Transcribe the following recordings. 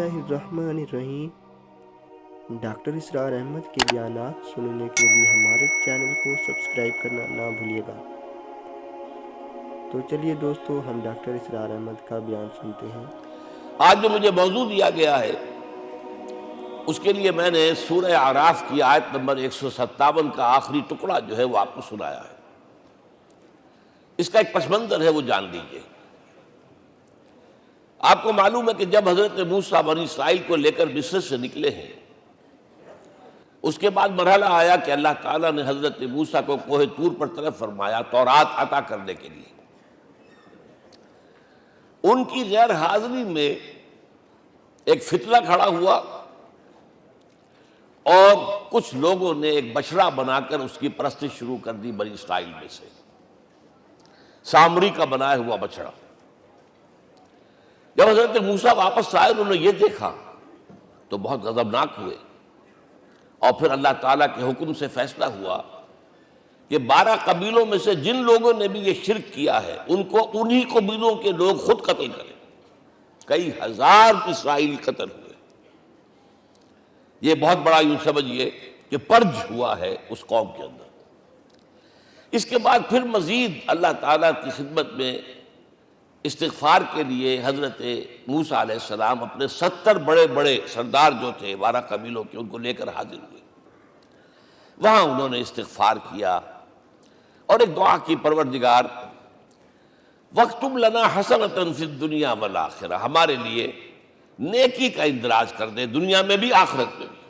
اللہ الرحمن الرحیم۔ ڈاکٹر اسرار احمد کے بیانات سننے کے لیے ہمارے چینل کو سبسکرائب کرنا نہ بھولیے گا۔ تو چلیے دوستو، ہم ڈاکٹر اسرار احمد کا بیان سنتے ہیں۔ آج جو مجھے موضوع دیا گیا ہے اس کے لیے میں نے سورہ اعراف کی آیت نمبر 157 کا آخری ٹکڑا جو ہے وہ آپ کو سنایا ہے۔ اس کا ایک پس منظر ہے، وہ جان لیجیے۔ آپ کو معلوم ہے کہ جب حضرت موسیٰ بنی اسرائیل کو لے کر مصر سے نکلے ہیں، اس کے بعد مرحلہ آیا کہ اللہ تعالیٰ نے حضرت موسیٰ کو کوہ طور پر طلب فرمایا تورات عطا کرنے کے لیے۔ ان کی غیر حاضری میں ایک فتنہ کھڑا ہوا اور کچھ لوگوں نے ایک بچڑا بنا کر اس کی پرستش شروع کر دی بنی اسرائیل میں سے، سامری کا بنایا ہوا بچڑا۔ جب حضرت موسیٰ واپس آئے انہوں نے یہ دیکھا تو بہت غضبناک ہوئے، اور پھر اللہ تعالیٰ کے حکم سے فیصلہ ہوا کہ 12 قبیلوں میں سے جن لوگوں نے بھی یہ شرک کیا ہے ان کو انہی قبیلوں کے لوگ خود قتل کریں۔ کئی ہزار اسرائیلی قتل ہوئے۔ یہ بہت بڑا یوں سمجھیے کہ پرج ہوا ہے اس قوم کے اندر۔ اس کے بعد پھر مزید اللہ تعالیٰ کی خدمت میں استغفار کے لیے حضرت موسیٰ علیہ السلام اپنے 70 بڑے بڑے سردار جو تھے 12 قبیلوں کے، ان کو لے کر حاضر ہوئے۔ وہاں انہوں نے استغفار کیا اور ایک دعا کی، پروردگار وَاكْتُبْ لَنَا حَسَنَةً فِي الدُّنْيَا وَالْآخِرَةِ، ہمارے لیے نیکی کا اندراج کر دے، دنیا میں بھی آخرت میں بھی۔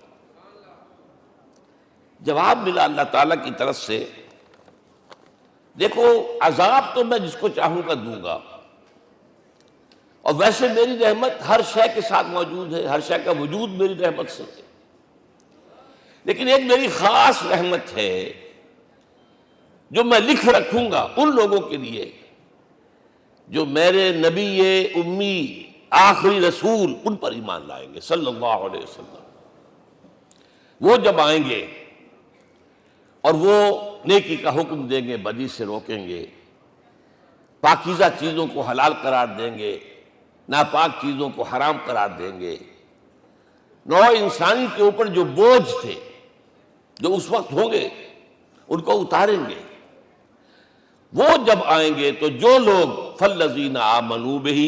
جواب ملا اللہ تعالیٰ کی طرف سے، دیکھو عذاب تو میں جس کو چاہوں گا دوں گا، اور ویسے میری رحمت ہر شے کے ساتھ موجود ہے، ہر شے کا وجود میری رحمت سے ہے، لیکن ایک میری خاص رحمت ہے جو میں لکھ رکھوں گا ان لوگوں کے لیے جو میرے نبی امی آخری رسول ان پر ایمان لائیں گے صلی اللہ علیہ وسلم۔ وہ جب آئیں گے اور وہ نیکی کا حکم دیں گے، بدی سے روکیں گے، پاکیزہ چیزوں کو حلال قرار دیں گے، ناپاک چیزوں کو حرام قرار دیں گے، نوع انسانی کے اوپر جو بوجھ تھے جو اس وقت ہوں گے ان کو اتاریں گے۔ وہ جب آئیں گے تو جو لوگ فَالَّذِينَ آمَنُوا بِهِ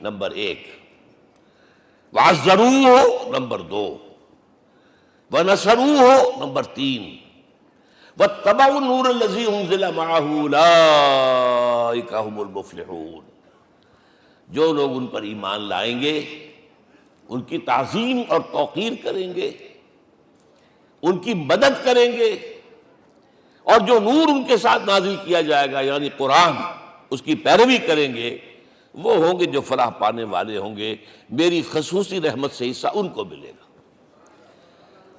نمبر 1، وَعَزَّرُوهُ نمبر 2، وَنَصَرُوهُ نمبر 3، وَاتَّبَعُوا النُّورَ الَّذِي أُنزِلَ مَعَهُ أُولَٰئِكَ هُمُ الْمُفْلِحُونَ۔ جو لوگ ان پر ایمان لائیں گے، ان کی تعظیم اور توقیر کریں گے، ان کی مدد کریں گے، اور جو نور ان کے ساتھ نازل کیا جائے گا یعنی قرآن، اس کی پیروی کریں گے، وہ ہوں گے جو فلاح پانے والے ہوں گے، میری خصوصی رحمت سے حصہ ان کو ملے گا۔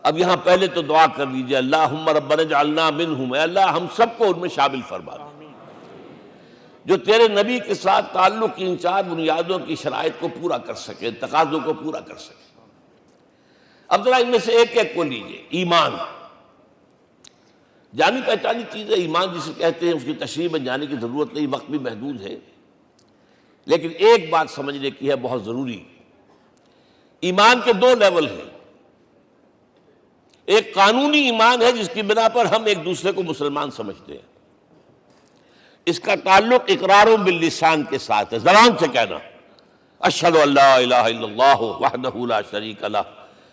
اب یہاں پہلے تو دعا کر لیجئے، اللہم ربنا اجعلنا منہم، اے اللہ ہم سب کو ان میں شامل فرما دے جو تیرے نبی کے ساتھ تعلق کی ان 4 بنیادوں کی شرائط کو پورا کر سکے، تقاضوں کو پورا کر سکے۔ اب ذرا ان میں سے ایک ایک کو لیجئے۔ ایمان جانی پہچانی چیز ہے، ایمان جسے کہتے ہیں، اس کی تشریح میں جانے کی ضرورت نہیں، وقت بھی محدود ہے، لیکن ایک بات سمجھنے کی ہے بہت ضروری۔ ایمان کے 2 لیول ہیں۔ ایک قانونی ایمان ہے جس کی بنا پر ہم ایک دوسرے کو مسلمان سمجھتے ہیں، اس کا تعلق اقرار باللسان کے ساتھ ہے، زبان سے کہنا اشہد ان لا الہ الا اللہ وحدہ لا شریک لہ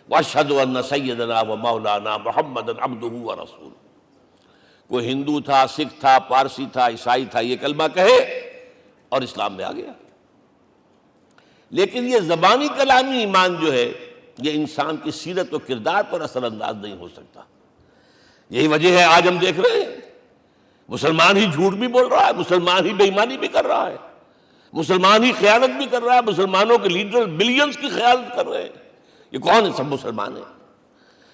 واشہد ان سیدنا و مولانا محمد عبدہ و رسولہ۔ کوئی ہندو تھا، سکھ تھا، پارسی تھا، عیسائی تھا، یہ کلمہ کہے اور اسلام میں آ گیا۔ لیکن یہ زبانی کلامی ایمان جو ہے یہ انسان کی سیرت و کردار پر اثر انداز نہیں ہو سکتا۔ یہی وجہ ہے آج ہم دیکھ رہے ہیں مسلمان ہی جھوٹ بھی بول رہا ہے، مسلمان ہی بے ایمانی بھی کر رہا ہے، مسلمان ہی خیانت بھی کر رہا ہے، مسلمانوں کے لیڈر بلینز کی خیانت کر رہے ہیں۔ یہ کون ہے؟ سب مسلمان ہیں۔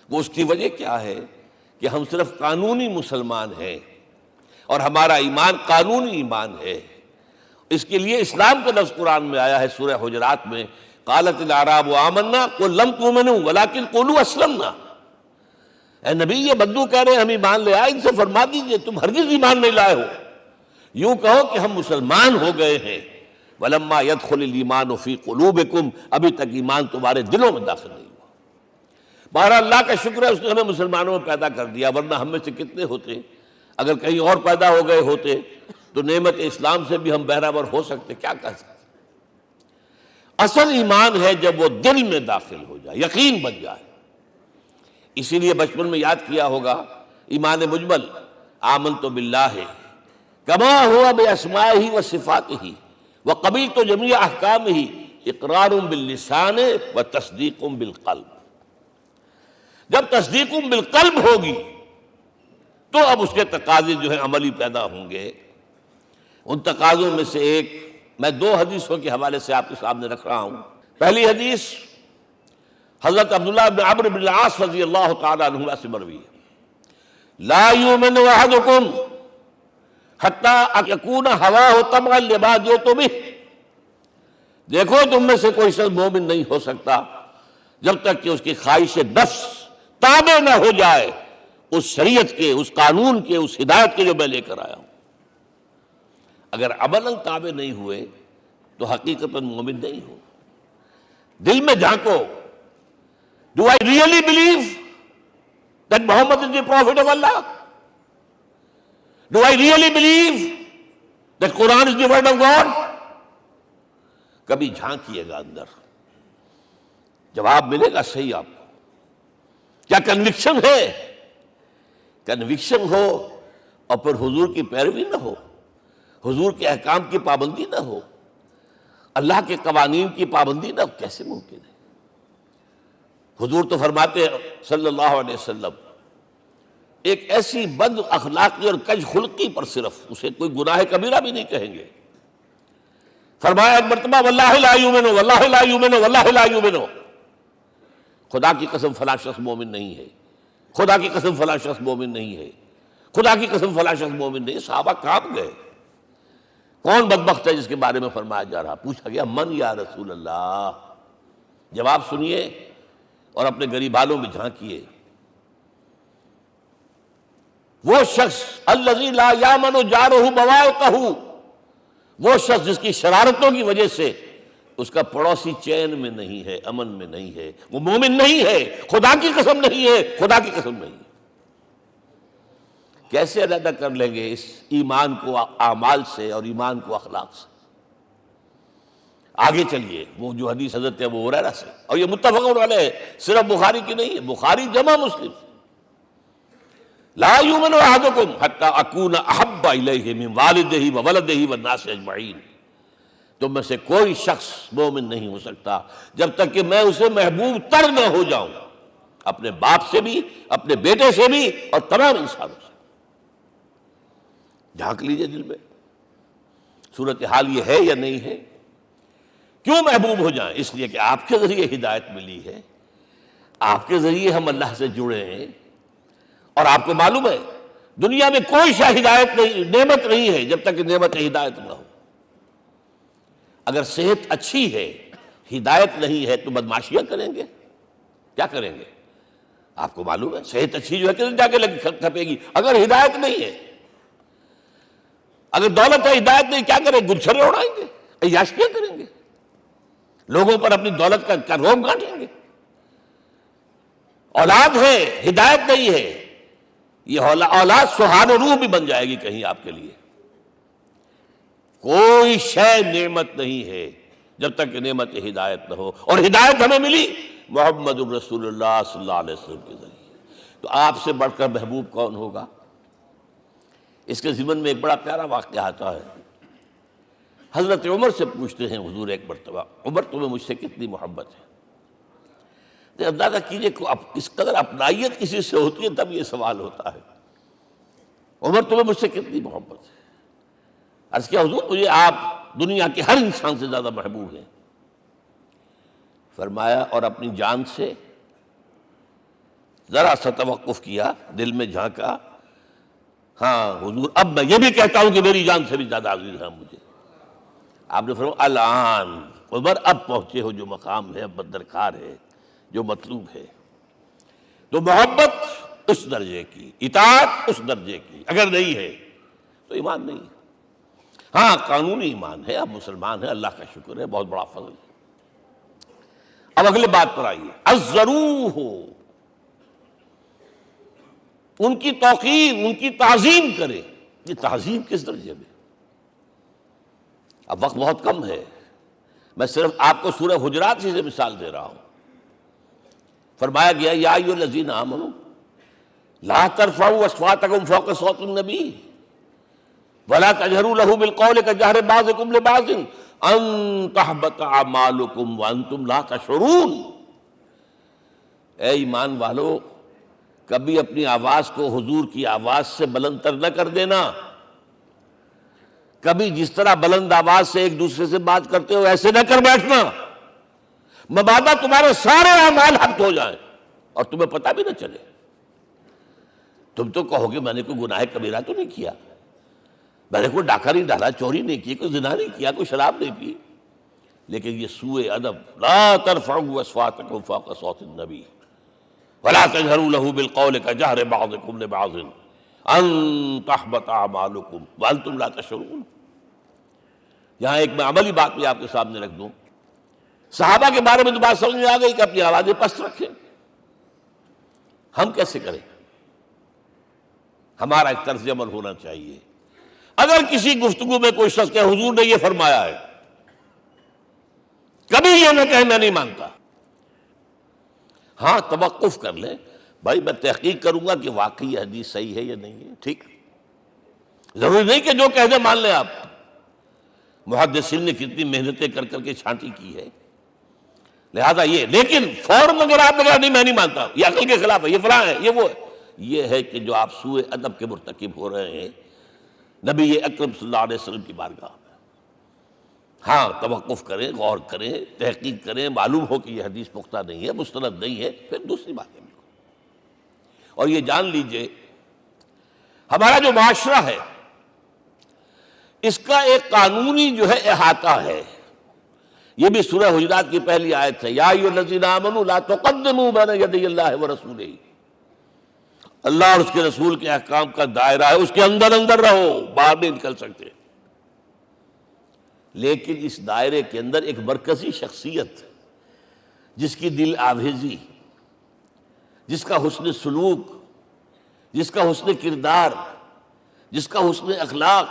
وہ اس کی وجہ کیا ہے کہ ہم صرف قانونی مسلمان ہیں اور ہمارا ایمان قانونی ایمان ہے۔ اس کے لیے اسلام کا لفظ قرآن میں آیا ہے سورہ حجرات میں، قالت الاعراب آمنا قل لم تؤمنوا ولکن قولوا اسلمنا۔ اے نبی یہ بدو کہہ رہے ہیں ہم ایمان لے آئے، ان سے فرما دیجئے تم ہرگز ایمان نہیں لائے ہو، یوں کہو کہ ہم مسلمان ہو گئے ہیں۔ وَلَمَّا يَدْخُلِ الْإِيمَانُ فِي قُلُوبِكُمْ، ابھی تک ایمان تمہارے دلوں میں داخل نہیں ہوا۔ بہرحال اللہ کا شکر ہے اس نے ہمیں مسلمانوں میں پیدا کر دیا، ورنہ ہم میں سے کتنے ہوتے اگر کہیں اور پیدا ہو گئے ہوتے تو نعمت اسلام سے بھی ہم بہرہور ہو سکتے، کیا کہہ سکتے۔ اصل ایمان ہے جب وہ دل میں داخل ہو جائے، یقین بن جائے۔ اسی لیے بچپن میں یاد کیا ہوگا ایمان مجمل، آمنت باللہ کما ہوا باسمائہ و صفاتہ وقبلت جمیع احکامہ اقرار باللسان و تصدیق بالقلب۔ جب تصدیق بالقلب ہوگی تو اب اس کے تقاضے جو ہیں عملی پیدا ہوں گے۔ ان تقاضوں میں سے ایک میں 2 حدیثوں کے حوالے سے آپ کے سامنے رکھ رہا ہوں۔ پہلی حدیث حضرت عبداللہ بن عمرو بن العاص رضی اللہ تعالیٰ عنہما سے مروی ہے، لا یؤمن احدکم حتی یکون ہواہ تبعا لما جئت بہ۔ دیکھو تم میں سے کوئی شخص مومن نہیں ہو سکتا جب تک کہ اس کی خواہش نفس تابع نہ ہو جائے اس شریعت کے، اس قانون کے، اس ہدایت کے جو میں لے کر آیا ہوں۔ اگر عملاً تابع نہیں ہوئے تو حقیقتاً مومن نہیں ہو۔ دل میں جھانکو، Do I really believe that Muhammad is the Prophet of Allah? Do I really believe that Quran is the word of God? کبھی جھانکیے گا اندر، جواب ملے گا صحیح آپ کو۔ کیا کنوکشن ہے؟ کنوکشن ہو اور پھر حضور کی پیروی نہ ہو، حضور کے احکام کی پابندی نہ ہو، اللہ کے قوانین کی پابندی نہ ہو، کیسے ممکن ہے؟ حضور تو فرماتے ہیں صلی اللہ علیہ وسلم، ایک ایسی بد اخلاقی اور کج خلقی پر صرف اسے کوئی گناہ کبیرہ بھی نہیں کہیں گے۔ فرمایا ایک مرتبہ واللہ لا یؤمن، واللہ لا یؤمن، واللہ لا یؤمن، خدا کی قسم فلاں شخص مومن نہیں ہے، خدا کی قسم فلاں شخص مومن نہیں ہے، خدا کی قسم فلاں شخص مومن نہیں۔ صحابہ کانپ گئے، کون بدبخت ہے جس کے بارے میں فرمایا جا رہا؟ پوچھا گیا من یا رسول اللہ؟ جواب سنیے اور اپنے غریب حالوں میں جھانکیے۔ وہ شخص الذی لا یامن جارہ بوائقہ، وہ شخص جس کی شرارتوں کی وجہ سے اس کا پڑوسی چین میں نہیں ہے، امن میں نہیں ہے، وہ مومن نہیں ہے، خدا کی قسم نہیں ہے، خدا کی قسم نہیں ہے۔ کیسے علیحدہ کر لیں گے اس ایمان کو اعمال سے اور ایمان کو اخلاق سے؟ آگے چلیے، وہ جو حدیث حضرت ابو ہریرہ سے، اور یہ متفق علیہ ہے، صرف بخاری کی نہیں ہے، بخاری جمع مسلم۔ لا یؤمن احدکم حتی اکون احب الیہ من والدہ وولدہ والناس اجمعین۔ تم میں سے کوئی شخص مومن نہیں ہو سکتا جب تک کہ میں اسے محبوب تر نہ ہو جاؤں، اپنے باپ سے بھی، اپنے بیٹے سے بھی، اور تمام انسانوں سے۔ جھانک لیجئے دل میں، صورتحال یہ ہے یا نہیں ہے؟ کیوں محبوب ہو جائیں؟ اس لیے کہ آپ کے ذریعے ہدایت ملی ہے، آپ کے ذریعے ہم اللہ سے جڑے ہیں، اور آپ کو معلوم ہے دنیا میں کوئی شے ہدایت نہیں، نعمت نہیں ہے جب تک کہ نعمت ہدایت نہ ہو۔ اگر صحت اچھی ہے، ہدایت نہیں ہے تو بدماشیاں کریں گے، کیا کریں گے؟ آپ کو معلوم ہے صحت اچھی جو ہے کدھر جا کے کھپے گی اگر ہدایت نہیں ہے۔ اگر دولت ہے، ہدایت نہیں، کیا کریں؟ گلچھرے اڑائیں گے، عیاشیاں کریں گے، لوگوں پر اپنی دولت کا روب گانٹیں گے۔ اولاد ہے، ہدایت نہیں ہے، یہ اولاد سہان روح بھی بن جائے گی کہیں آپ کے لیے۔ کوئی شے نعمت نہیں ہے جب تک کہ نعمت ہدایت نہ ہو، اور ہدایت ہمیں ملی محمد الرسول اللہ صلی اللہ علیہ وسلم کے ذریعے۔ تو آپ سے بڑھ کر محبوب کون ہوگا؟ اس کے ضمن میں ایک بڑا پیارا واقعہ آتا ہے۔ حضرت عمر سے پوچھتے ہیں حضور ایک مرتبہ، عمر تمہیں مجھ سے کتنی محبت ہے؟ اندازہ کیجئے کہ اس قدر اپنائیت کسی سے ہوتی ہے تب یہ سوال ہوتا ہے، عمر تمہیں مجھ سے کتنی محبت ہے؟ عرض کیا حضور مجھے آپ دنیا کے ہر انسان سے زیادہ محبوب ہیں۔ فرمایا اور اپنی جان سے؟ ذرا سا توقف کیا، دل میں جھانکا، ہاں حضور اب میں یہ بھی کہتا ہوں کہ میری جان سے بھی زیادہ عزیز ہے مجھے۔ آپ نے فرمایا الان عمر اب پہنچے ہو جو مقام ہے، اب درکار ہے، جو مطلوب ہے۔ تو محبت اس درجے کی، اطاعت اس درجے کی، اگر نہیں ہے تو ایمان نہیں ہے۔ ہاں قانونی ایمان ہے، اب مسلمان ہے، اللہ کا شکر ہے، بہت بڑا فضل ہے۔ اب اگلے بات پر آئیے، عزروہ، ان کی توقیر، ان کی تعظیم کرے۔ یہ تعظیم کس درجے میں؟ اب وقت بہت کم ہے، میں صرف آپ کو سورہ حجرات سے مثال دے رہا ہوں۔ فرمایا گیا یا ایھا الذین آمنوا لا ترفعوا اصواتکم فوق صوت النبی ولا تجہروا لہ بالقول کجہر بعضکم لبعض ان تحبط اعمالکم وانتم لا تشعرون۔ اے ایمان والو، کبھی اپنی آواز کو حضور کی آواز سے بلند تر نہ کر دینا۔ کبھی جس طرح بلند آواز سے ایک دوسرے سے بات کرتے ہو ایسے نہ کر بیٹھنا، مبادا تمہارے سارے اعمال حبط ہو جائیں اور تمہیں پتہ بھی نہ چلے۔ تم تو کہو گے میں نے کوئی گناہ کبیرہ تو نہیں کیا، میں نے کوئی ڈاکہ نہیں ڈالا، چوری نہیں کی، کوئی زنا نہیں کیا، کوئی شراب نہیں پی، لیکن یہ سوء ادب، لا ترفعوا اصواتکم فوق صوت النبی ولا تجہروا لہ بالقول کجہر بعضکم لبعض ان تحبط اعمالکم وانتم لا تشعرون۔ یہاں ایک میں عملی بات بھی آپ کے سامنے رکھ دوں، صحابہ کے بارے میں تو بات سمجھ میں آ گئی کہ اپنی آوازیں پست رکھیں۔ ہم کیسے کریں؟ ہمارا ایک طرز عمل ہونا چاہیے۔ اگر کسی گفتگو میں کوئی شخص کہ حضور نے یہ فرمایا ہے، کبھی یہ نہ کہے میں نہیں مانتا، ہاں توقف کر لیں، بھائی میں تحقیق کروں گا کہ واقعی یہ حدیث صحیح ہے یا نہیں ہے، ٹھیک، ضروری نہیں کہ جو کہہ دیں مان لیں آپ۔ محدثین نے کتنی محنتیں کر کر کے چھانٹی کی ہے، لہذا یہ، لیکن فوراً اگر آپ لگا نہیں میں نہیں مانتا، یہ عقل کے خلاف ہے، یہ فلاں ہے، یہ وہ ہے، یہ ہے کہ جو آپ سوء ادب کے مرتکب ہو رہے ہیں نبی اکرم صلی اللہ علیہ وسلم کی بارگاہ میں۔ ہاں توقف کریں، غور کریں، تحقیق کریں، معلوم ہو کہ یہ حدیث پختہ نہیں ہے، مستند نہیں ہے، پھر دوسری بات ہے۔ اور یہ جان لیجئے ہمارا جو معاشرہ ہے اس کا ایک قانونی جو ہے احاطہ ہے، یہ بھی سورہ حجرات کی پہلی آیت ہے، یا ایھا الذین آمنوا لا تقدموا بین یدی اللہ ورسولہ۔ اللہ اور اس کے رسول کے احکام کا دائرہ ہے، اس کے اندر اندر رہو، باہر نہیں نکل سکتے۔ لیکن اس دائرے کے اندر ایک مرکزی شخصیت جس کی دل آویزی، جس کا حسن سلوک، جس کا حسن کردار، جس کا حسن اخلاق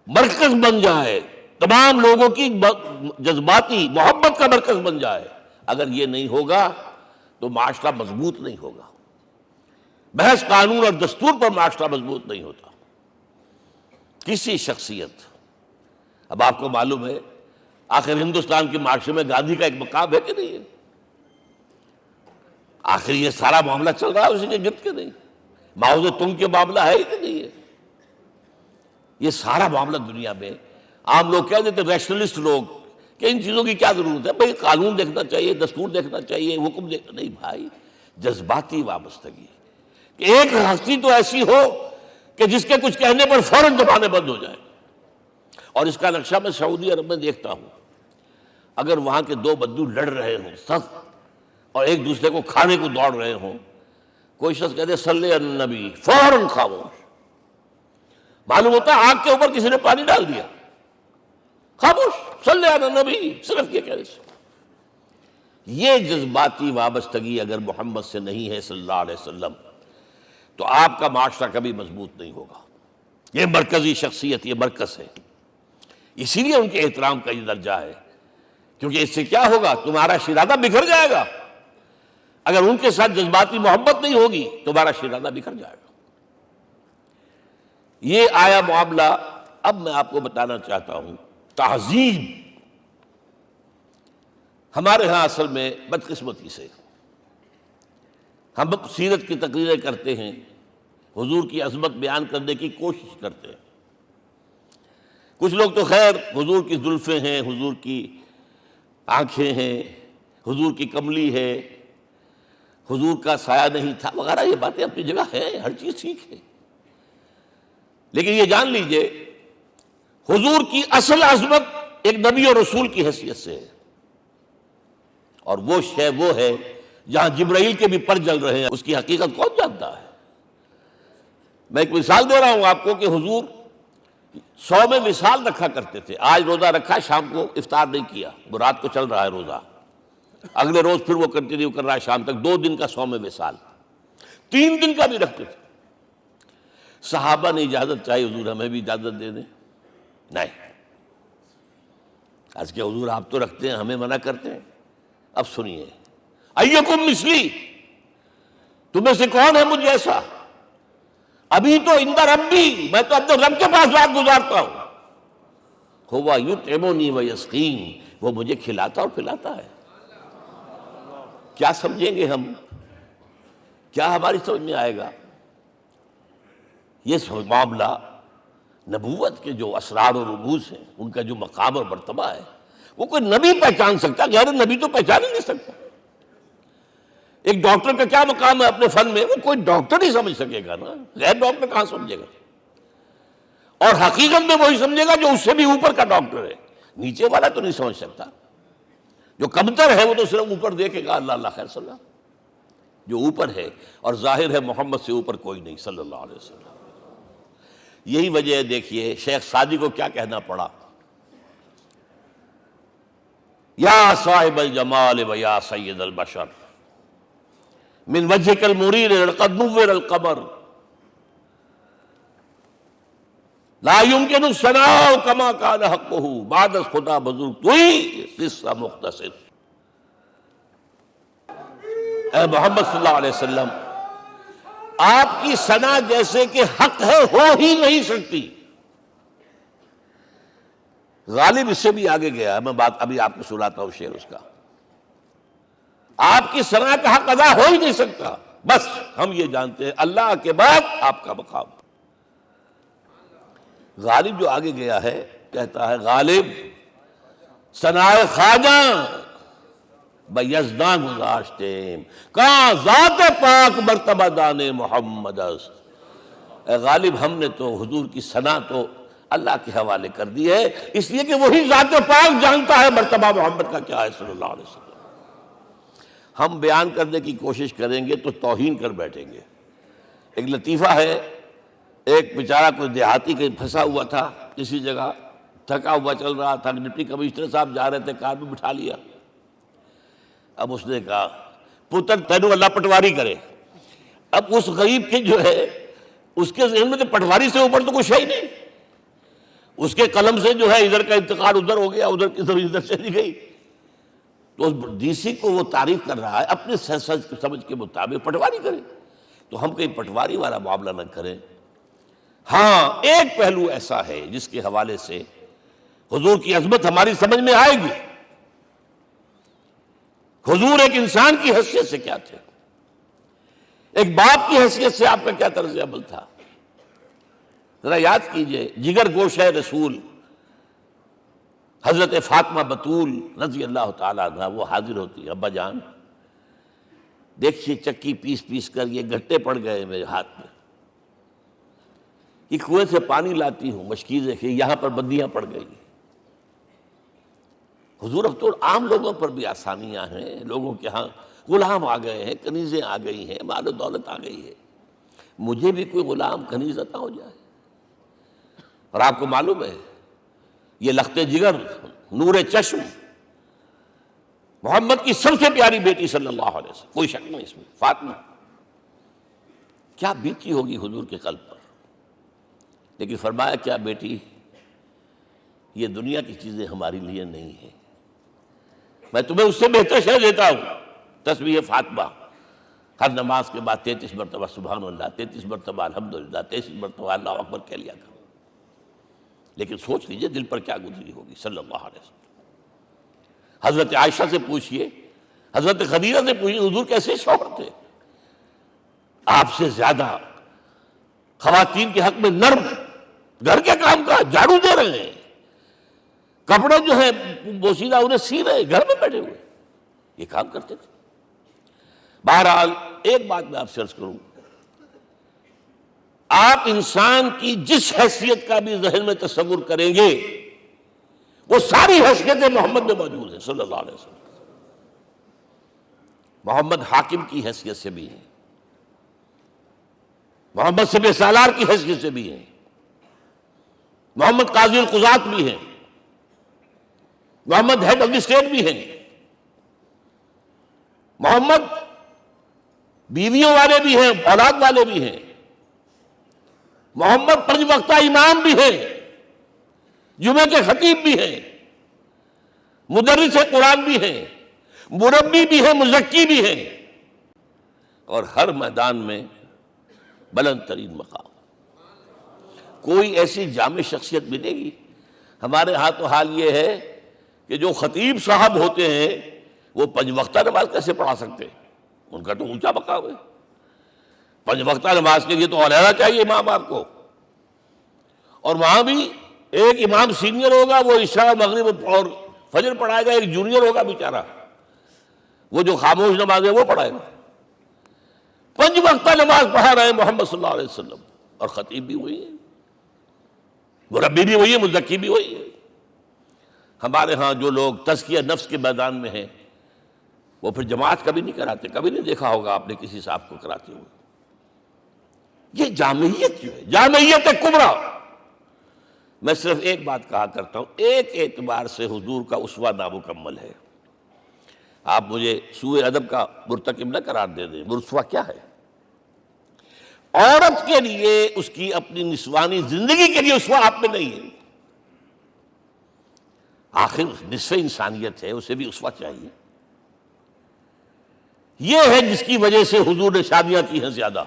مرکز بن جائے، تمام لوگوں کی جذباتی محبت کا مرکز بن جائے، اگر یہ نہیں ہوگا تو معاشرہ مضبوط نہیں ہوگا۔ محض قانون اور دستور پر معاشرہ مضبوط نہیں ہوتا۔ کسی شخصیت، اب آپ کو معلوم ہے آخر ہندوستان کے معاشرے میں گاندھی کا ایک مقام ہے کہ نہیں ہے؟ آخر یہ سارا معاملہ چل رہا ہے اسی کے گرد کے نہیں؟ ماؤ زے تنگ کے معاملہ ہے کہ نہیں ہے؟ یہ سارا معاملہ دنیا میں عام لوگ کہہ دیتے، ریشنلسٹ لوگ، کہ ان چیزوں کی کیا ضرورت ہے، بھئی قانون دیکھنا چاہیے، دستور دیکھنا چاہیے، حکم دیکھنا نہیں۔ بھائی جذباتی وابستگی، کہ ایک ہستی تو ایسی ہو کہ جس کے کچھ کہنے پر فوراً زبانیں بند ہو جائیں۔ اور اس کا نقشہ میں سعودی عرب میں دیکھتا ہوں، اگر وہاں کے دو بدو لڑ رہے ہوں صف اور ایک دوسرے کو کھانے کو دوڑ رہے ہوں، کوئی شخص کہتے صلی علی النبی، فوراً خاموش۔ معلوم ہوتا ہے آگ کے اوپر کسی نے پانی ڈال دیا، خاموش، صلی علی النبی، صرف یہ کہنے سے۔ یہ جذباتی وابستگی اگر محمد سے نہیں ہے صلی اللہ علیہ وسلم تو آپ کا معاشرہ کبھی مضبوط نہیں ہوگا۔ یہ مرکزی شخصیت، یہ مرکز ہے، اسی لیے ان کے احترام کا یہ درجہ ہے، کیونکہ اس سے کیا ہوگا، تمہارا شیرازہ بکھر جائے گا۔ اگر ان کے ساتھ جذباتی محبت نہیں ہوگی تمہارا شیرازہ بکھر جائے گا۔ یہ آیا معاملہ۔ اب میں آپ کو بتانا چاہتا ہوں تہذیب ہمارے ہاں اصل میں بدقسمتی سے ہم سیرت کی تقریریں کرتے ہیں، حضور کی عظمت بیان کرنے کی کوشش کرتے ہیں۔ کچھ لوگ تو خیر حضور کی زلفیں ہیں، حضور کی آنکھیں ہیں، حضور کی کملی ہے، حضور کا سایہ نہیں تھا وغیرہ، یہ باتیں اپنی جگہ ہیں، ہر چیز ٹھیک ہے، لیکن یہ جان لیجئے حضور کی اصل عظمت ایک نبی اور رسول کی حیثیت سے ہے، اور وہ شے وہ ہے جہاں جبرائیل کے بھی پر جل رہے ہیں، اس کی حقیقت کون جانتا ہے؟ میں ایک مثال دے رہا ہوں آپ کو کہ حضور 100 میں وصال رکھا کرتے تھے. آج روزہ رکھا، شام کو افطار نہیں کیا، وہ رات کو چل رہا ہے روزہ، اگلے روز پھر وہ کنٹینیو کر رہا ہے شام تک. 2 دن کا 100 میں وصال، 3 دن کا بھی رکھتے تھے. صحابہ نے اجازت چاہی، حضور ہمیں بھی اجازت دے دیں. نہیں، آج کے حضور آپ تو رکھتے ہیں، ہمیں منع کرتے ہیں. اب سنیے، ایکم مثلی، تمہیں سے کون ہے مجھ جیسا؟ ابھی تو عند ربی، میں تو اپنے رب کے پاس رات گزارتا ہوں. ہوا یطعمنی ویسقین، وہ مجھے کھلاتا اور پلاتا ہے. کیا سمجھیں گے ہم؟ کیا ہماری سمجھ میں آئے گا؟ یہ معاملہ نبوت کے جو اسرار و رموز ہیں، ان کا جو مقام اور مرتبہ ہے، وہ کوئی نبی پہچان سکتا، غیر نبی تو پہچان ہی نہیں سکتا. ایک ڈاکٹر کا کیا مقام ہے اپنے فن میں، وہ کوئی ڈاکٹر ہی سمجھ سکے گا نا، غیر ڈاکٹر کہاں سمجھے گا؟ اور حقیقت میں وہی سمجھے گا جو اس سے بھی اوپر کا ڈاکٹر ہے. نیچے والا تو نہیں سمجھ سکتا. جو کمتر ہے وہ تو صرف اوپر دیکھے گا، اللہ اللہ خیر صلی اللہ. جو اوپر ہے اور ظاہر ہے محمد سے اوپر کوئی نہیں صلی اللہ علیہ وسلم. یہی وجہ ہے، دیکھیے شیخ سعدی کو کیا کہنا پڑا، یا صاحب الجمال و یا سید البشر من وجهك المرير لقد نور القمر لا يمكن الثناء كما كان حقه بعد از خدا بزرگ توئی قصہ مختصر. اے محمد صلی اللہ علیہ وسلم، آپ کی ثنا جیسے کہ حق ہے ہو ہی نہیں سکتی. غالب اس سے بھی آگے گیا ہے، میں بات ابھی آپ کو سناتا ہوں شعر اس کا. آپ کی ثنا کا حق ادا ہو ہی نہیں سکتا. بس ہم یہ جانتے ہیں اللہ کے بعد آپ کا مقام. غالب جو آگے گیا ہے کہتا ہے، غالب ثنائے خواجہ بیزداں گزاشتیم کہاں ذات پاک مرتبہ دان محمد است. اے غالب، ہم نے تو حضور کی ثنا تو اللہ کے حوالے کر دی ہے، اس لیے کہ وہی ذات پاک جانتا ہے مرتبہ محمد کا کیا ہے صلی اللہ علیہ وسلم. ہم بیان کرنے کی کوشش کریں گے تو توہین کر بیٹھیں گے. ایک لطیفہ ہے، ایک بیچارہ کوئی دیہاتی کہیں پھنسا ہوا تھا کسی جگہ، تھکا ہوا چل رہا تھا، ڈپٹی کمشنر صاحب جا رہے تھے، کار میں بٹھا لیا. اب اس نے کہا، پتر تینوں اللہ پٹواری کرے. اب اس غریب کے جو ہے اس کے ذہن میں تو پٹواری سے اوپر تو کچھ ہے ہی نہیں. اس کے قلم سے جو ہے ادھر کا انتقال ادھر ہو گیا، ادھر کی ادھر چلی گئی. تو ڈی سی کو وہ تعریف کر رہا ہے اپنے سمجھ کے مطابق، پٹواری کرے. تو ہم کہیں پٹواری والا معاملہ نہ کریں. ہاں، ایک پہلو ایسا ہے جس کے حوالے سے حضور کی عظمت ہماری سمجھ میں آئے گی. حضور ایک انسان کی حیثیت سے کیا تھے، ایک باپ کی حیثیت سے آپ کا کیا طرز عمل تھا. ذرا یاد کیجئے، جگر گوشہ رسول حضرت فاطمہ بطول رضی اللہ تعالیٰ عنہ وہ حاضر ہوتی، ابا جان دیکھیے چکی پیس پیس کر یہ گھٹے پڑ گئے میرے ہاتھ میں، یہ کنویں سے پانی لاتی ہوں، مشکیزیں کہ یہاں پر بندیاں پڑ گئی. حضور اب تو عام لوگوں پر بھی آسانیاں ہیں، لوگوں کے ہاں غلام آ گئے ہیں، کنیزیں آ گئی ہیں، مال و دولت آ گئی ہے. مجھے بھی کوئی غلام کنیز عطا ہو جائے. اور آپ کو معلوم ہے یہ لخت جگر نور چشم محمد کی سب سے پیاری بیٹی صلی اللہ علیہ وسلم، کوئی شک نہیں اس میں، فاطمہ کیا بیتی ہوگی حضور کے قلب پر. لیکن فرمایا، کیا بیٹی، یہ دنیا کی چیزیں ہمارے لیے نہیں ہیں، میں تمہیں اس سے بہتر شے دیتا ہوں. تسبیح فاطمہ ہر نماز کے بعد 33 مرتبہ سبحان اللہ، 33 مرتبہ الحمدللہ، 33 مرتبہ اللہ اکبر کہہ لیا کرو. لیکن سوچ لیجئے دل پر کیا گزری ہوگی صلی اللہ علیہ وسلم. حضرت عائشہ سے پوچھئے، حضرت خدیجہ سے پوچھئے، حضور کیسے شوہر تھے. آپ سے زیادہ خواتین کے حق میں نرم، گھر کے کام کا جھاڑو دے رہے ہیں، کپڑے جو ہیں بوسیدہ انہیں سی رہے، گھر میں بیٹھے ہوئے یہ کام کرتے تھے. بہرحال ایک بات میں آپ سے عرض کروں، آپ انسان کی جس حیثیت کا بھی ذہن میں تصور کریں گے وہ ساری حیثیتیں محمد میں موجود ہیں صلی اللہ علیہ وسلم. محمد حاکم کی حیثیت سے بھی ہیں، محمد سب سالار کی حیثیت سے بھی ہیں، محمد قاضی القضات بھی ہیں، محمد ہیڈ آف دی اسٹیٹ بھی ہیں، محمد بیویوں والے بھی ہیں، اولاد والے بھی ہیں، محمد 5 وقتہ امام بھی ہیں، جمعے کے خطیب بھی ہیں، مدرس قرآن بھی ہیں، مربی بھی ہیں، مزکی بھی ہیں، اور ہر میدان میں بلند ترین مقام۔ کوئی ایسی جامع شخصیت ملے گی؟ ہمارے ہاں تو حال یہ ہے کہ جو خطیب صاحب ہوتے ہیں وہ 5 وقتہ نماز کیسے پڑھا سکتے ہیں؟ ان کا تو اونچا مقام ہے۔ 5 وقتہ نماز کے لیے تو علیحدہ چاہیے امام آپ کو، اور وہاں بھی ایک امام سینئر ہوگا، وہ عشاء مغرب اور فجر پڑھائے گا، ایک جونیئر ہوگا بیچارہ، وہ جو خاموش نماز ہے وہ پڑھائے گا۔ 5 وقتہ نماز پڑھا رہے ہیں محمد صلی اللہ علیہ وسلم، اور خطیب بھی وہی ہے، مربی بھی وہی ہے، مزکی بھی وہی ہے۔ ہمارے ہاں جو لوگ تزکیہ نفس کے میدان میں ہیں وہ پھر جماعت کبھی نہیں کراتے، کبھی نہیں دیکھا ہوگا آپ نے کسی صاحب کو کراتے ہوئے۔ یہ جامعیت جو ہے، جامعیت کبریٰ۔ میں صرف ایک بات کہا کرتا ہوں، ایک اعتبار سے حضور کا اسوہ نامکمل ہے۔ آپ مجھے سوء ادب کا مرتکب نہ قرار دے دیں، اسوہ کیا ہے؟ عورت کے لیے اس کی اپنی نسوانی زندگی کے لیے اسوہ آپ میں نہیں ہے۔ آخر نصف انسانیت ہے، اسے بھی اسوہ چاہیے۔ یہ ہے جس کی وجہ سے حضور نے شادیاں کی ہیں زیادہ۔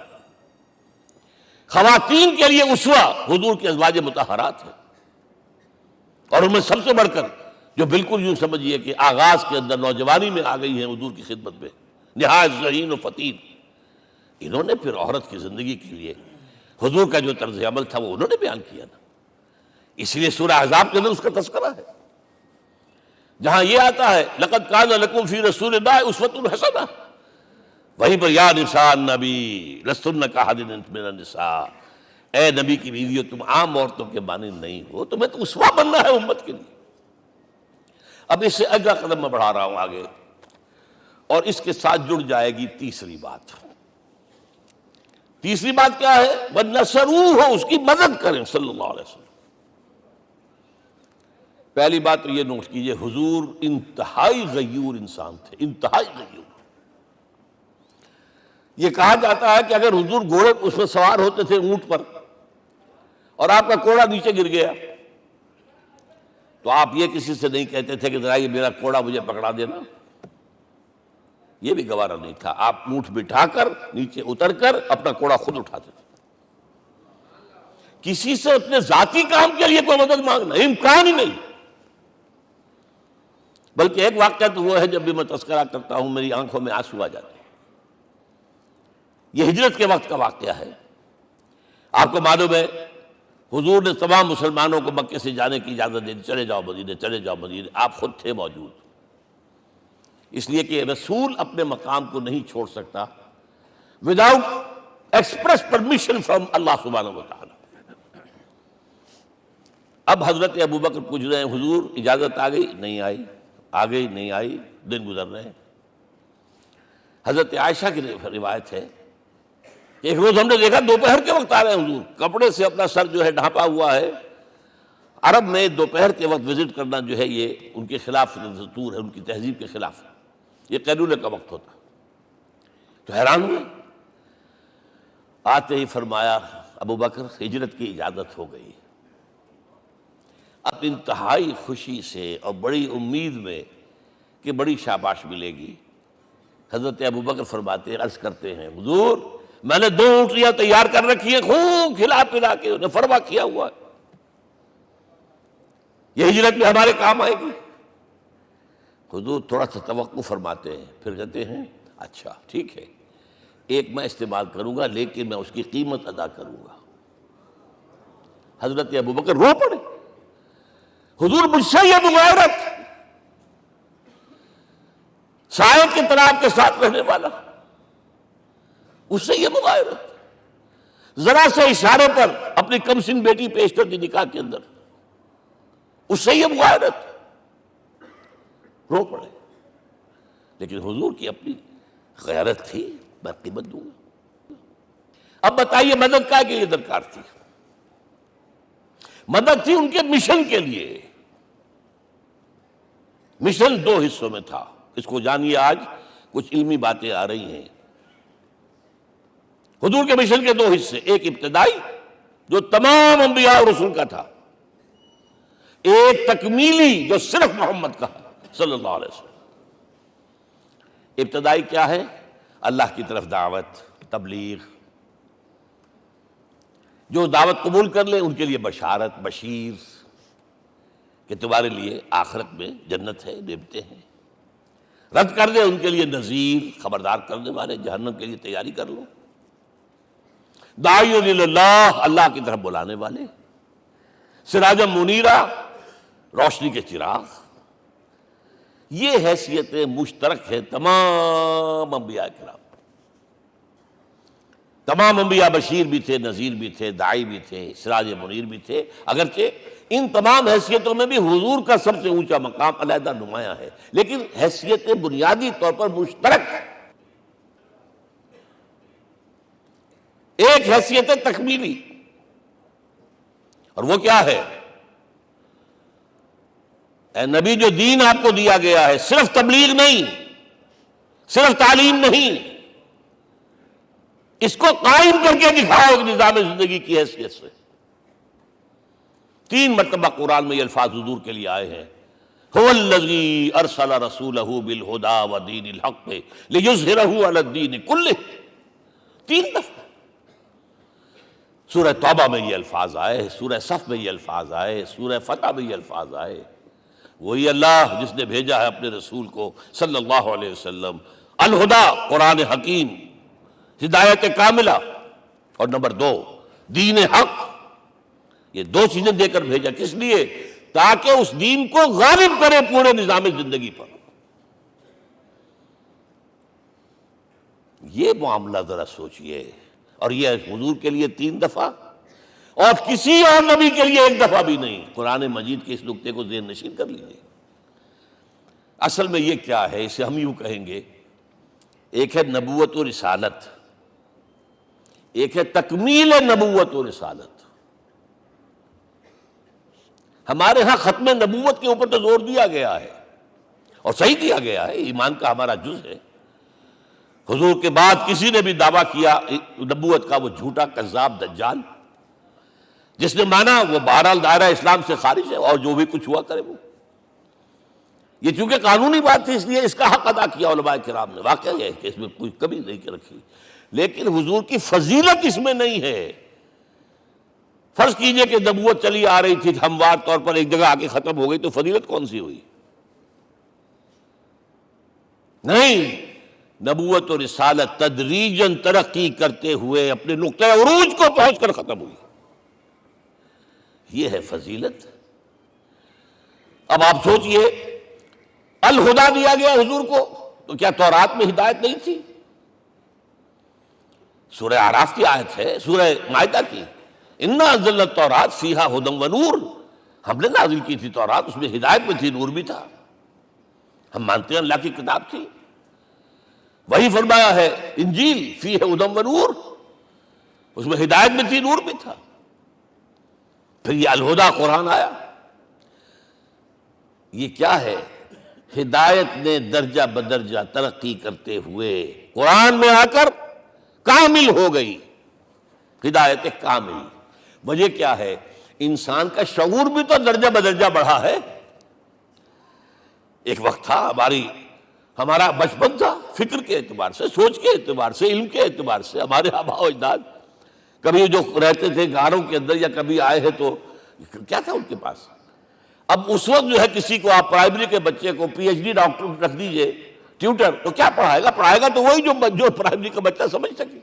خواتین کے لیے اسوہ حضور کے ازواج مطہرات ہیں، اور ان میں سب سے بڑھ کر جو بالکل یوں سمجھیے کہ آغاز کے اندر نوجوانی میں آ گئی ہیں حضور کی خدمت میں، نہایت ذہین و فطین، انہوں نے پھر عورت کی زندگی کے لیے حضور کا جو طرز عمل تھا وہ انہوں نے بیان کیا نا۔ اس لیے سورہ احزاب کے اندر اس کا تذکرہ ہے، جہاں یہ آتا ہے لقد کان لکم فی رسول اللہ اسوۃ حسنہ، وہیں پر یا نساء النبی لستن کاحد من النساء، اے نبی کی بیویوں تم عام عورتوں کے مانند نہیں ہو، تمہیں تو اسوہ بننا ہے امت کے لیے۔ اب اس سے اگلا قدم میں بڑھا رہا ہوں آگے، اور اس کے ساتھ جڑ جائے گی تیسری بات۔ تیسری بات کیا ہے؟ وَنَصَرُوهُ، اس کی مدد کریں صلی اللہ علیہ وسلم۔ پہلی بات تو یہ نوٹ کیجئے، حضور انتہائی غیور انسان تھے، انتہائی غیور۔ یہ کہا جاتا ہے کہ اگر حضور گھوڑے اس میں سوار ہوتے تھے اونٹ پر، اور آپ کا کوڑا نیچے گر گیا تو آپ یہ کسی سے نہیں کہتے تھے کہ ذرا یہ میرا کوڑا مجھے پکڑا دینا، یہ بھی گوارا نہیں تھا۔ آپ اونٹ بٹھا کر نیچے اتر کر اپنا کوڑا خود اٹھاتے تھے۔ کسی سے اپنے ذاتی کام کے لیے کوئی مدد مانگنا امکان ہی نہیں۔ بلکہ ایک واقعہ تو وہ ہے جب بھی میں تذکرہ کرتا ہوں میری آنکھوں میں آنسو آ جاتے ہیں۔ یہ ہجرت کے وقت کا واقعہ ہے۔ آپ کو معلوم ہے حضور نے تمام مسلمانوں کو مکے سے جانے کی اجازت دے دی، چلے جاؤ مدینے، چلے جاؤ مدینے، آپ خود تھے موجود، اس لیے کہ رسول اپنے مقام کو نہیں چھوڑ سکتا وداؤٹ ایکسپریس پرمیشن فرام اللہ سبحانہ وتعالی۔ اب حضرت ابوبکر پوچھ رہے ہیں حضور اجازت آ گئی؟ نہیں آئی، آ گئی نہیں آئی، دن گزر رہے ہیں۔ حضرت عائشہ کی روایت ہے کہ ایک روز ہم نے دیکھا دوپہر کے وقت آ رہے ہیں حضور، کپڑے سے اپنا سر جو ہے ڈھانپا ہوا ہے۔ عرب میں دوپہر کے وقت وزٹ کرنا جو ہے یہ ان کے خلاف دستور ہے، ان کی تہذیب کے خلاف ہے، یہ قیلولے کا وقت ہوتا۔ تو حیران ہوئے، آتے ہی فرمایا ابوبکر ہجرت کی اجازت ہو گئی۔ اب انتہائی خوشی سے اور بڑی امید میں کہ بڑی شاباش ملے گی، حضرت ابوبکر فرماتے ہیں، عرض کرتے ہیں حضور میں نے 2 اونٹیاں تیار کر رکھی ہیں، خوب کھلا پلا کے انہیں فرما کیا ہوا ہے، یہ ہجرت میں ہمارے کام آئے گی۔ حضور تھوڑا سا توقع فرماتے ہیں، پھر کہتے ہیں اچھا ٹھیک ہے، ایک میں استعمال کروں گا لیکن میں اس کی قیمت ادا کروں گا۔ حضرت ابوبکر رو پڑے، حضور مجھ سے یہ مغایرت، سائے کے تناب کے ساتھ رہنے والا، اس سے یہ مغایرت، ذرا سے اشارے پر اپنی کم سن بیٹی پیش کر دی نکاح کے اندر، اس سے یہ مغایرت، رو پڑے۔ لیکن حضور کی اپنی غیرت تھی، میں قیمت دوں گا۔ اب بتائیے مدد کا کہ یہ درکار تھی؟ مدد تھی ان کے مشن کے لیے. مشن دو حصوں میں تھا. اس کو جانیے. آج کچھ علمی باتیں آ رہی ہیں. حضور کے مشن کے دو حصے. ایک ابتدائی جو تمام انبیاء اور رسول کا تھا. ایک تکمیلی جو صرف محمد کا صلی اللہ علیہ وسلم. ابتدائی کیا ہے؟ اللہ کی طرف دعوت، تبلیغ. جو دعوت قبول کر لیں ان کے لیے بشارت، بشیر کہ تمہارے لیے آخرت میں جنت ہے، نعمتیں ہیں. رد کر دیں ان کے لیے نذیر، خبردار کرنے والے، جہنم کے لیے تیاری کر لو. داعی اللہ، اللہ کی طرف بلانے والے. سراجا منیرا، روشنی کے چراغ. یہ حیثیتیں مشترک ہیں تمام انبیاء کرام. تمام انبیاء بشیر بھی تھے، نذیر بھی تھے، داعی بھی تھے، سراج منیر بھی تھے. اگرچہ ان تمام حیثیتوں میں بھی حضور کا سب سے اونچا مقام علیحدہ نمایاں ہے، لیکن حیثیتیں بنیادی طور پر مشترک. ایک حیثیت تکمیلی، اور وہ کیا ہے؟ اے نبی، جو دین آپ کو دیا گیا ہے صرف تبلیغ نہیں، صرف تعلیم نہیں، اس کو قائم کر کے دکھاؤ ایک نظام زندگی کی حیثیت سے. 3 مرتبہ قرآن میں یہ الفاظ حضور کے لیے آئے ہیں. هو الذی ارسل رسولہ بالہدی ودین الحق لیظہرہ علی الدین کلہ. 3 دفعہ سورہ توبہ میں یہ الفاظ آئے، سورہ صف میں یہ الفاظ آئے، سورہ فتح میں یہ الفاظ آئے. وہی اللہ جس نے بھیجا ہے اپنے رسول کو صلی اللہ علیہ وسلم. الہدا، قرآن حکیم، ہدایت کاملہ، اور نمبر 2 دین حق. یہ 2 چیزیں دے کر بھیجا. کس لیے؟ تاکہ اس دین کو غالب کرے پورے نظام زندگی پر. یہ معاملہ ذرا سوچئے. اور یہ حضور کے لیے 3 دفعہ، اور کسی اور نبی کے لیے 1 دفعہ بھی نہیں. قرآن مجید کے اس نقطے کو ذہن نشین کر لیجیے. اصل میں یہ کیا ہے؟ اسے ہم یوں کہیں گے، ایک ہے نبوت و رسالت، ایک ہے تکمیل نبوت و رسالت. ہمارے ہاں ختم نبوت کے اوپر تو زور دیا گیا ہے، اور صحیح دیا گیا ہے، ایمان کا ہمارا جز ہے. حضور کے بعد کسی نے بھی دعویٰ کیا نبوت کا، وہ جھوٹا کذاب دجال. جس نے مانا وہ بہرحال دائرہ اسلام سے خارج ہے، اور جو بھی کچھ ہوا کرے وہ. یہ چونکہ قانونی بات تھی اس لیے اس کا حق ادا کیا علماء کرام نے. واقعہ یہ ہے کہ اس میں کوئی کمی نہیں رکھی، لیکن حضور کی فضیلت اس میں نہیں ہے. فرض کیجئے کہ نبوت چلی آ رہی تھی ہموار طور پر، ایک جگہ آ کے ختم ہو گئی، تو فضیلت کون سی ہوئی؟ نہیں، نبوت و رسالت تدریجاً ترقی کرتے ہوئے اپنے نقطۂ عروج کو پہنچ کر ختم ہوئی. یہ ہے فضیلت. اب آپ سوچئے، الہدا دیا گیا حضور کو، تو کیا تورات میں ہدایت نہیں تھی؟ سورہ اعراف کی آیت ہے، سورہ مائدہ کی. انا انزلنا التوراۃ فیہا ھدی ونور. ہم نے نازل کی تھی تورات، اس میں ہدایت بھی تھی، نور بھی تھا. ہم مانتے ہیں اللہ کی کتاب تھی. وہی فرمایا ہے انجیل فیہا ھدی ونور، اس میں ہدایت بھی تھی، نور بھی تھا. پھر یہ الہدا قرآن آیا. یہ کیا ہے؟ ہدایت نے درجہ بدرجہ ترقی کرتے ہوئے قرآن میں آ کر کامل ہو گئی. ہدایت کامل. وجہ کیا ہے؟ انسان کا شعور بھی تو درجہ بدرجہ بڑھا ہے. ایک وقت تھا ہمارا بچپن تھا، فکر کے اعتبار سے، سوچ کے اعتبار سے، علم کے اعتبار سے. ہمارے آباء و اجداد کبھی جو رہتے تھے غاروں کے اندر یا کبھی آئے ہیں تو کیا تھا ان کے پاس؟ اب اس وقت جو ہے کسی کو آپ پرائمری کے بچے کو پی ایچ ڈی ڈاکٹر رکھ دیجئے ٹیوٹر، تو کیا پڑھائے گا؟ پڑھائے گا تو وہی جو پرائمری کا بچہ سمجھ سکے.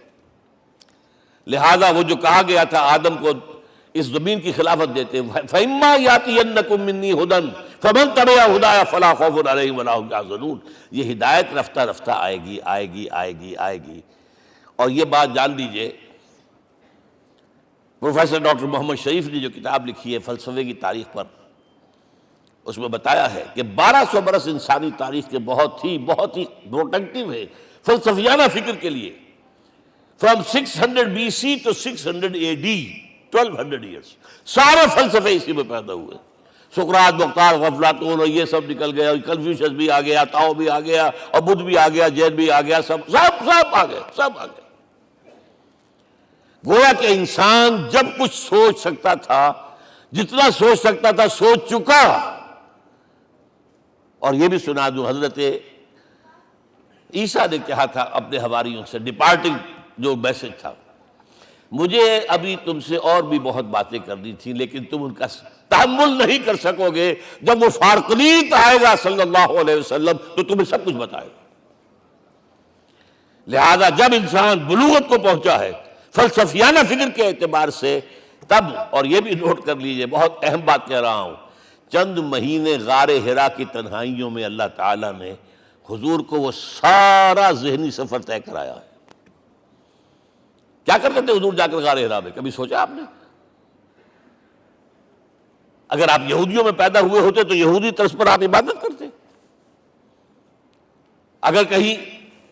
لہذا وہ جو کہا گیا تھا آدم کو اس زمین کی خلافت دیتے، فَإِمَّا يَأْتِيَنَّكُم مِّنِّي هُدًى فَمَن تَبِعَ هُدَايَ فَلَا خَوْفٌ عَلَيْهِمْ وَلَا هُمْ يَحْزَنُونَ. یہ ہدایت رفتہ رفتہ آئے گی، آئے گی، آئے گی، آئے گی. اور یہ بات جان لیجئے، پروفیسر ڈاکٹر محمد شریف نے جو کتاب لکھی ہے فلسفے کی تاریخ پر، اس میں بتایا ہے کہ 1200 برس انسانی تاریخ کے بہت ہی پروڈکٹیو ہے فلسفیانہ فکر کے لیے. From 600 BC to 600 AD 1200 years سارے فلسفے اسی میں پیدا ہوئے. سقراط، مختار، افلاطون اور یہ سب نکل گئے، کنفیوشس بھی آ گیا، تاؤ بھی آ گیا، اور بدھ بھی آ گیا، جین بھی آ گیا، سب آ گئے، سب آ گئے. گویا کہ انسان جب کچھ سوچ سکتا تھا، جتنا سوچ سکتا تھا سوچ چکا. اور یہ بھی سنا دوں، حضرت عیسیٰ نے کہا تھا اپنے حواریوں سے، ڈپارٹنگ جو میسج تھا، مجھے ابھی تم سے اور بھی بہت باتیں کرنی تھی لیکن تم ان کا تحمل نہیں کر سکو گے. جب وہ فارقلیت آئے گا صلی اللہ علیہ وسلم تو تمہیں سب کچھ بتائے گا. لہذا جب انسان بلوغت کو پہنچا ہے فلسفیانہ فکر کے اعتبار سے، تب، اور یہ بھی نوٹ کر لیجئے، بہت اہم بات کہہ رہا ہوں، چند مہینے غار حرا کی تنہائیوں میں اللہ تعالیٰ نے حضور کو وہ سارا ذہنی سفر طے کرایا ہے. کیا کرتے تھے حضور جا کر غار حرا میں؟ کبھی سوچا آپ نے؟ اگر آپ یہودیوں میں پیدا ہوئے ہوتے تو یہودی طرز پر آپ عبادت کرتے. اگر کہیں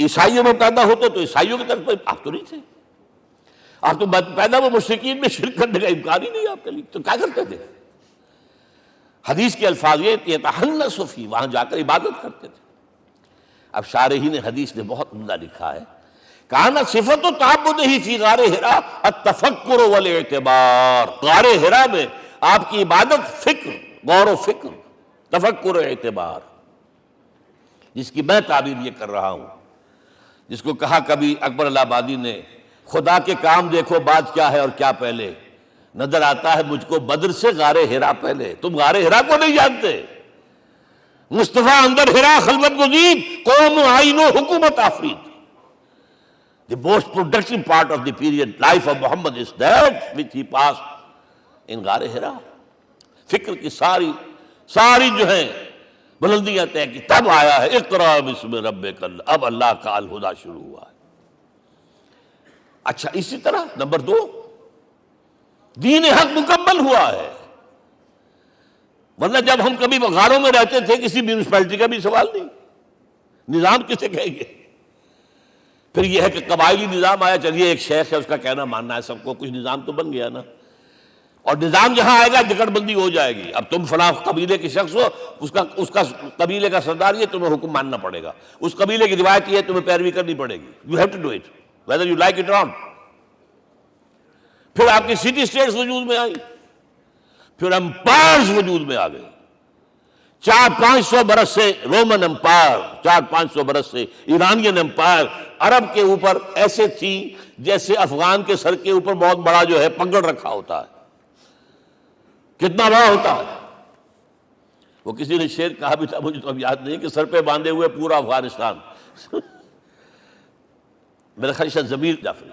عیسائیوں میں پیدا ہوتے تو عیسائیوں کی طرف پر آپ تو نہیں تھے. آپ تو پیدا وہ مشرکین میں شرک کرنے کا امکان ہی نہیں آپ کے لیے. تو کیا کرتے تھے؟ حدیث کے الفاظ یہ یتحنث فی، وہاں جا کر عبادت کرتے تھے. اب شارحین حدیث نے بہت عمدہ لکھا ہے، کان صفت تعبدہ فی غار حرا التفکر والاعتبار. غار حرا میں آپ کی عبادت فکر، غور و فکر، تفکر و اعتبار، جس کی میں تعبیر یہ کر رہا ہوں، جس کو کہا کبھی اکبر الہ آبادی نے، خدا کے کام دیکھو بعد کیا ہے اور کیا پہلے. نظر آتا ہے مجھ کو بدر سے غار حرا پہلے. تم غار حرا کو نہیں جانتے. مصطفیٰ اندر حرا خلوت گزید، قوم آئین و حکومت آفرید. The most productive part of the period life of Muhammad is that which he passed in غار حرا. فکر کی ساری جو ہیں بلندیاں طے کی، تب آیا ہے اقرا بسم ربک. اب اللہ کا الہدیٰ شروع ہوا ہے. اچھا، اسی طرح نمبر 2، دین حق مکمل ہوا ہے. ورنہ جب ہم کبھی غاروں میں رہتے تھے کسی میونسپلٹی کا بھی سوال نہیں، نظام کسے کہیں گے. پھر یہ ہے کہ قبائلی نظام آیا، چلیے ایک شیخ ہے اس کا کہنا ماننا ہے سب کو، کچھ نظام تو بن گیا نا. اور نظام جہاں آئے گا جکڑ بندی ہو جائے گی. اب تم فلاں قبیلے کے شخص ہو، اس کا قبیلے کا سردار یہ، تمہیں حکم ماننا پڑے گا. اس قبیلے کی روایت یہ، تمہیں پیروی کرنی پڑے گی. You have to do it whether you like it or not. پھر آپ کی سٹی اسٹیٹس وجود میں آئی، پھر امپائرز وجود میں آ گئے. 400-500 برس سے رومن امپائر، 400-500 برس سے ایرانین امپائر عرب کے اوپر ایسے تھی جیسے افغان کے سر کے اوپر بہت بڑا جو ہے پگڑ رکھا ہوتا ہے. کتنا بڑا ہوتا ہے. وہ کسی نے شعر کہا بھی تھا، مجھے تو اب یاد نہیں، کہ سر پہ باندھے ہوئے پورا افغانستان. میرا خیال ہے ضمیر جعفری.